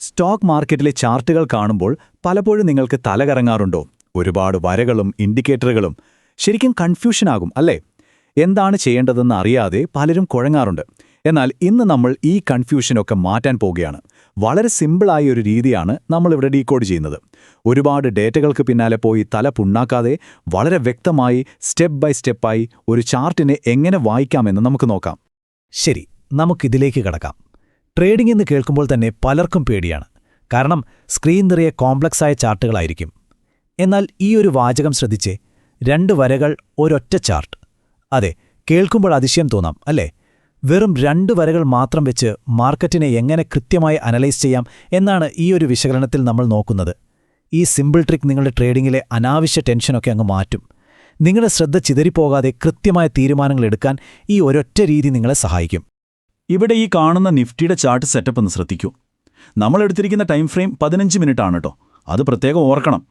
Stock മാർക്കറ്റിലെ ചാർട്ടുകൾ കാണുമ്പോൾ പലപ്പോഴും നിങ്ങൾക്ക് തലകറങ്ങാറുണ്ടോ? ഒരുപാട് വരകളും ഇൻഡിക്കേറ്ററുകളും. ശരിക്കും കൺഫ്യൂഷനാകും അല്ലേ? എന്താണ് ചെയ്യേണ്ടതെന്ന് അറിയാതെ പലരും കുഴങ്ങാറുണ്ട്. എന്നാൽ ഇന്ന് നമ്മൾ ഈ കൺഫ്യൂഷനൊക്കെ മാറ്റാൻ പോകുകയാണ്. വളരെ സിമ്പിളായ ഒരു രീതിയാണ് നമ്മളിവിടെ ഡീകോഡ് ചെയ്യുന്നത്. ഒരുപാട് ഡേറ്റകൾക്ക് പിന്നാലെ പോയി തല പുണ്ണാക്കാതെ വളരെ വ്യക്തമായി സ്റ്റെപ്പ് ബൈ സ്റ്റെപ്പായി ഒരു ചാർട്ടിനെ എങ്ങനെ വായിക്കാമെന്ന് നമുക്ക് നോക്കാം. ശരി, നമുക്കിതിലേക്ക് കടക്കാം. ട്രേഡിംഗ് എന്ന് കേൾക്കുമ്പോൾ തന്നെ പലർക്കും പേടിയാണ്. കാരണം സ്ക്രീൻ നിറയെ കോംപ്ലക്സായ ചാർട്ടുകളായിരിക്കും. എന്നാൽ ഈ ഒരു വാചകം ശ്രദ്ധിച്ചേ, 2 വരകൾ ഒരൊറ്റ ചാർട്ട്. അതെ, കേൾക്കുമ്പോൾ അതിശയം തോന്നാം അല്ലേ? വെറും 2 വരകൾ മാത്രം വെച്ച് മാർക്കറ്റിനെ എങ്ങനെ കൃത്യമായി അനലൈസ് ചെയ്യാം എന്നാണ് ഈ ഒരു വിശകലനത്തിൽ നമ്മൾ നോക്കുന്നത്. ഈ സിമ്പിൾ ട്രിക്ക് നിങ്ങളുടെ ട്രേഡിംഗിലെ അനാവശ്യ ടെൻഷനൊക്കെ അങ്ങ് മാറ്റും. നിങ്ങളുടെ ശ്രദ്ധ ചിതറിപ്പോകാതെ കൃത്യമായ തീരുമാനങ്ങൾ എടുക്കാൻ ഈ ഒരൊറ്റ രീതി നിങ്ങളെ സഹായിക്കും. ഇവിടെ ഈ കാണുന്ന നിഫ്റ്റിയുടെ ചാർട്ട് സെറ്റപ്പ് ഒന്ന് ശ്രദ്ധിക്കൂ. നമ്മളെടുത്തിരിക്കുന്ന ടൈം ഫ്രെയിം 15 മിനിറ്റ് ആണ് കേട്ടോ. അത് പ്രത്യേകം ഓർക്കണം.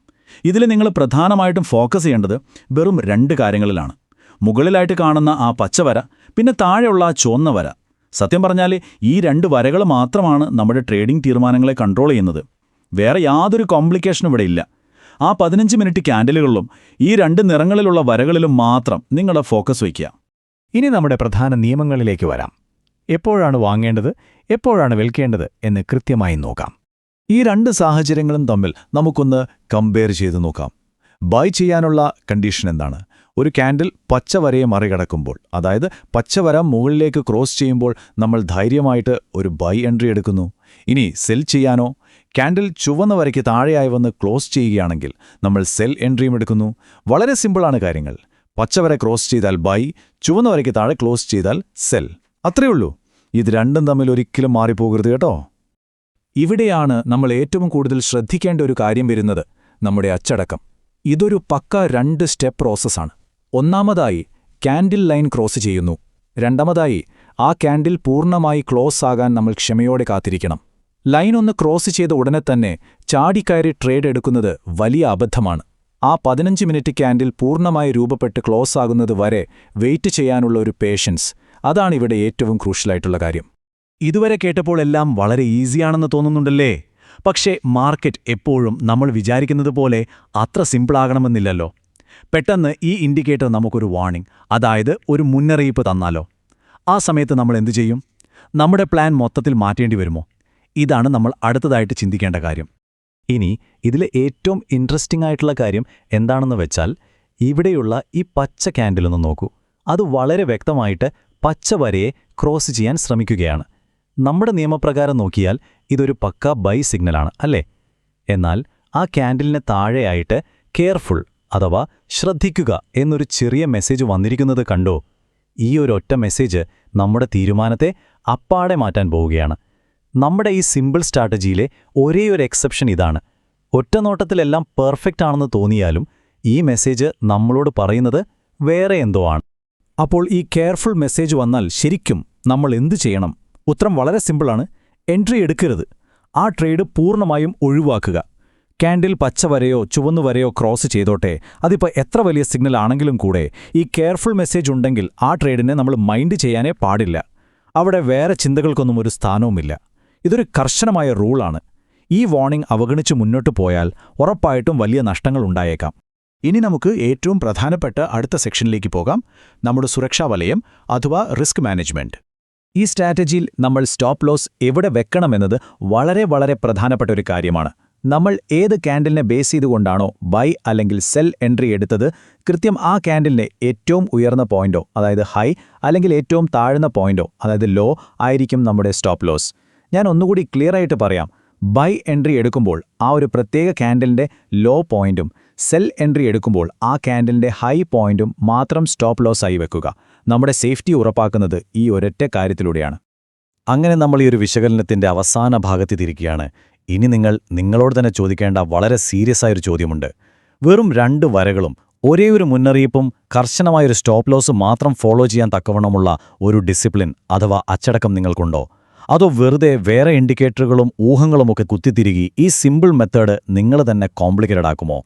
ഇതിൽ നിങ്ങൾ പ്രധാനമായിട്ടും ഫോക്കസ് ചെയ്യേണ്ടത് വെറും 2 കാര്യങ്ങളിലാണ്. മുകളിലായിട്ട് കാണുന്ന ആ പച്ചവര, പിന്നെ താഴെയുള്ള ആ ചുവന്ന വര. സത്യം പറഞ്ഞാൽ ഈ 2 വരകൾ മാത്രമാണ് നമ്മുടെ ട്രേഡിംഗ് തീരുമാനങ്ങളെ കൺട്രോൾ ചെയ്യുന്നത്. വേറെ യാതൊരു കോംപ്ലിക്കേഷനും ഇവിടെ ഇല്ല. ആ 15 മിനിറ്റ് ക്യാൻഡിലുകളിലും ഈ 2 നിറങ്ങളിലുള്ള വരകളിലും മാത്രം നിങ്ങളുടെ ഫോക്കസ് വയ്ക്കുക. ഇനി നമ്മുടെ പ്രധാന നിയമങ്ങളിലേക്ക് വരാം. എപ്പോഴാണ് വാങ്ങേണ്ടത്, എപ്പോഴാണ് വിൽക്കേണ്ടത് എന്ന് കൃത്യമായി നോക്കാം. ഈ 2 സാഹചര്യങ്ങളും തമ്മിൽ നമുക്കൊന്ന് കമ്പയർ ചെയ്ത് നോക്കാം. ബൈ ചെയ്യാനുള്ള കണ്ടീഷൻ എന്താണ്? ഒരു ക്യാൻഡിൽ പച്ചവരയെ മറികടക്കുമ്പോൾ, അതായത് പച്ചവര മുകളിലേക്ക് ക്രോസ് ചെയ്യുമ്പോൾ നമ്മൾ ധൈര്യമായിട്ട് ഒരു ബൈ എൻട്രി എടുക്കുന്നു. ഇനി സെൽ ചെയ്യാനോ? ക്യാൻഡിൽ ചുവന്ന വരയ്ക്ക് താഴെയായി വന്ന് ക്ലോസ് ചെയ്യുകയാണെങ്കിൽ നമ്മൾ സെൽ എൻട്രിയും എടുക്കുന്നു. വളരെ സിമ്പിളാണ് കാര്യങ്ങൾ. പച്ചവര ക്രോസ് ചെയ്താൽ ബൈ, ചുവന്ന വരയ്ക്ക് താഴെ ക്ലോസ് ചെയ്താൽ സെൽ. അത്രയേ ഉള്ളൂ. ഇത് രണ്ടും തമ്മിൽ ഒരിക്കലും മാറിപ്പോകരുത് കേട്ടോ. ഇവിടെയാണ് നമ്മൾ ഏറ്റവും കൂടുതൽ ശ്രദ്ധിക്കേണ്ട ഒരു കാര്യം വരുന്നത്, നമ്മുടെ അച്ചടക്കം. ഇതൊരു പക്ക 2 സ്റ്റെപ്പ് പ്രോസസ്സാണ്. ഒന്നാമതായി ക്യാൻഡിൽ ലൈൻ ക്രോസ് ചെയ്യുന്നു. രണ്ടാമതായി ആ ക്യാൻഡിൽ പൂർണ്ണമായി ക്ലോസ് ആകാൻ നമ്മൾ ക്ഷമയോടെ കാത്തിരിക്കണം. ലൈൻ ഒന്ന് ക്രോസ് ചെയ്ത ഉടനെ തന്നെ ചാടിക്കയറി ട്രേഡ് എടുക്കുന്നത് വലിയ അബദ്ധമാണ്. ആ 15 മിനിറ്റ് ക്യാൻഡിൽ പൂർണ്ണമായി രൂപപ്പെട്ട് ക്ലോസ് ആകുന്നത് വരെ വെയിറ്റ് ചെയ്യാനുള്ള ഒരു പേഷ്യൻസ്, അതാണ് ഇവിടെ ഏറ്റവും ക്രൂഷ്യലായിട്ടുള്ള കാര്യം. ഇതുവരെ കേട്ടപ്പോൾ എല്ലാം വളരെ ഈസിയാണെന്ന് തോന്നുന്നുണ്ടല്ലേ? പക്ഷേ മാർക്കറ്റ് എപ്പോഴും നമ്മൾ വിചാരിക്കുന്നത് പോലെ അത്ര സിമ്പിളാകണമെന്നില്ലല്ലോ. പെട്ടെന്ന് ഈ ഇൻഡിക്കേറ്റർ നമുക്കൊരു വാർണിംഗ്, അതായത് ഒരു മുന്നറിയിപ്പ് തന്നാലോ? ആ സമയത്ത് നമ്മൾ എന്തു ചെയ്യും? നമ്മുടെ പ്ലാൻ മൊത്തത്തിൽ മാറ്റേണ്ടി വരുമോ? ഇതാണ് നമ്മൾ അടുത്തതായിട്ട് ചിന്തിക്കേണ്ട കാര്യം. ഇനി ഇതിലെ ഏറ്റവും ഇൻട്രസ്റ്റിംഗ് ആയിട്ടുള്ള കാര്യം എന്താണെന്ന് വെച്ചാൽ, ഇവിടെയുള്ള ഈ പച്ച ക്യാൻഡിലൊന്ന് നോക്കൂ. അത് വളരെ വ്യക്തമായിട്ട് പച്ചവരയെ ക്രോസ് ചെയ്യാൻ ശ്രമിക്കുകയാണ്. നമ്മുടെ നിയമപ്രകാരം നോക്കിയാൽ ഇതൊരു പക്ക ബൈ സിഗ്നലാണ് അല്ലേ? എന്നാൽ ആ ക്യാൻഡിലിന് താഴെയായിട്ട് കെയർഫുൾ അഥവാ ശ്രദ്ധിക്കുക എന്നൊരു ചെറിയ മെസ്സേജ് വന്നിരിക്കുന്നത് കണ്ടോ? ഈ ഒരൊറ്റ മെസ്സേജ് നമ്മുടെ തീരുമാനത്തെ അപ്പാടെ മാറ്റാൻ പോവുകയാണ്. നമ്മുടെ ഈ സിമ്പിൾ സ്ട്രാറ്റജിയിലെ ഒരേയൊരു എക്സെപ്ഷൻ ഇതാണ്. ഒറ്റനോട്ടത്തിലെല്ലാം പെർഫെക്റ്റ് ആണെന്ന് തോന്നിയാലും ഈ മെസ്സേജ് നമ്മളോട് പറയുന്നത് വേറെ എന്തോ ആണ്. അപ്പോൾ ഈ കെയർഫുൾ മെസ്സേജ് വന്നാൽ ശരിക്കും നമ്മൾ എന്തു ചെയ്യണം? ഉത്തരം വളരെ സിമ്പിളാണ്. എൻട്രി എടുക്കരുത്. ആ ട്രേഡ് പൂർണ്ണമായും ഒഴിവാക്കുക. ക്യാൻഡിൽ പച്ചവരയോ ചുവന്നുവരയോ ക്രോസ് ചെയ്തോട്ടെ, അതിപ്പോൾ എത്ര വലിയ സിഗ്നൽ ആണെങ്കിലും കൂടെ ഈ കെയർഫുൾ മെസ്സേജ് ഉണ്ടെങ്കിൽ ആ ട്രേഡിനെ നമ്മൾ മൈൻഡ് ചെയ്യാനേ പാടില്ല. അവിടെ വേറെ ചിന്തകൾക്കൊന്നും ഒരു സ്ഥാനവുമില്ല. ഇതൊരു കർശനമായ റൂളാണ്. ഈ വാർണിംഗ് അവഗണിച്ച് മുന്നോട്ട് പോയാൽ ഉറപ്പായിട്ടും വലിയ നഷ്ടങ്ങൾ ഉണ്ടായേക്കാം. ഇനി നമുക്ക് ഏറ്റവും പ്രധാനപ്പെട്ട അടുത്ത സെക്ഷനിലേക്ക് പോകാം, നമ്മുടെ സുരക്ഷാ വലയം അഥവാ റിസ്ക് മാനേജ്മെന്റ്. ഈ സ്ട്രാറ്റജിയിൽ നമ്മൾ സ്റ്റോപ്പ് ലോസ് എവിടെ വെക്കണമെന്നത് വളരെ വളരെ പ്രധാനപ്പെട്ട ഒരു കാര്യമാണ്. നമ്മൾ ഏത് ക്യാൻഡിലിനെ ബേസ് ചെയ്തുകൊണ്ടാണോ ബൈ അല്ലെങ്കിൽ സെൽ എൻട്രി എടുത്തത്, കൃത്യം ആ ക്യാൻഡിലിനെ ഏറ്റവും ഉയർന്ന പോയിന്റോ, അതായത് ഹൈ, അല്ലെങ്കിൽ ഏറ്റവും താഴ്ന്ന പോയിന്റോ, അതായത് ലോ ആയിരിക്കും നമ്മുടെ സ്റ്റോപ്പ് ലോസ്. ഞാൻ ഒന്നുകൂടി ക്ലിയറായിട്ട് പറയാം. ബൈ എൻട്രി എടുക്കുമ്പോൾ ആ ഒരു പ്രത്യേക ക്യാൻഡിലിൻ്റെ ലോ പോയിന്റും സെൽ എൻട്രി എടുക്കുമ്പോൾ ആ ക്യാൻഡിലിൻ്റെ ഹൈ പോയിന്റും മാത്രം സ്റ്റോപ്പ് ലോസ് ആയി വെക്കുക. നമ്മുടെ സേഫ്റ്റി ഉറപ്പാക്കുന്നത് ഈ ഒരൊറ്റ കാര്യത്തിലൂടെയാണ്. അങ്ങനെ നമ്മൾ ഈ ഒരു വിശകലനത്തിൻ്റെ അവസാന ഭാഗത്തെത്തിയിരിക്കുകയാണ്. ഇനി നിങ്ങളോട് തന്നെ ചോദിക്കേണ്ട വളരെ സീരിയസ് ആയൊരു ചോദ്യമുണ്ട്. വെറും 2 വരകളും ഒരേയൊരു മുന്നറിയിപ്പും കർശനമായൊരു സ്റ്റോപ്പ് ലോസ് മാത്രം ഫോളോ ചെയ്യാൻ തക്കവണ്ണമുള്ള ഒരു ഡിസിപ്ലിൻ അഥവാ അച്ചടക്കം നിങ്ങൾക്കുണ്ടോ? അതോ വെറുതെ വേറെ ഇൻഡിക്കേറ്ററുകളും ഊഹങ്ങളുമൊക്കെ കുത്തിത്തിരുകി ഈ സിമ്പിൾ മെത്തേഡ് നിങ്ങൾ തന്നെ കോംപ്ലിക്കേറ്റഡ് ആക്കുമോ?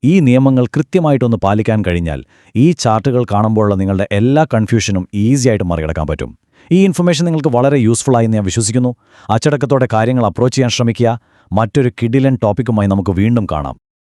ഈ നിയമങ്ങൾ കൃത്യമായിട്ടൊന്ന് പാലിക്കാൻ കഴിഞ്ഞാൽ ഈ ചാർട്ടുകൾ കാണുമ്പോഴുള്ള നിങ്ങളുടെ എല്ലാ കൺഫ്യൂഷനും ഈസിയായിട്ട് മറികടക്കാൻ പറ്റും. ഈ ഇൻഫർമേഷൻ നിങ്ങൾക്ക് വളരെ യൂസ്ഫുൾ ആയി ഞാൻ വിശ്വസിക്കുന്നു. അച്ചടക്കത്തോടെ കാര്യങ്ങൾ അപ്രോച്ച് ചെയ്യാൻ ശ്രമിക്കുക. മറ്റൊരു കിടിലൻ ടോപ്പിക്കുമായി നമുക്ക് വീണ്ടും കാണാം.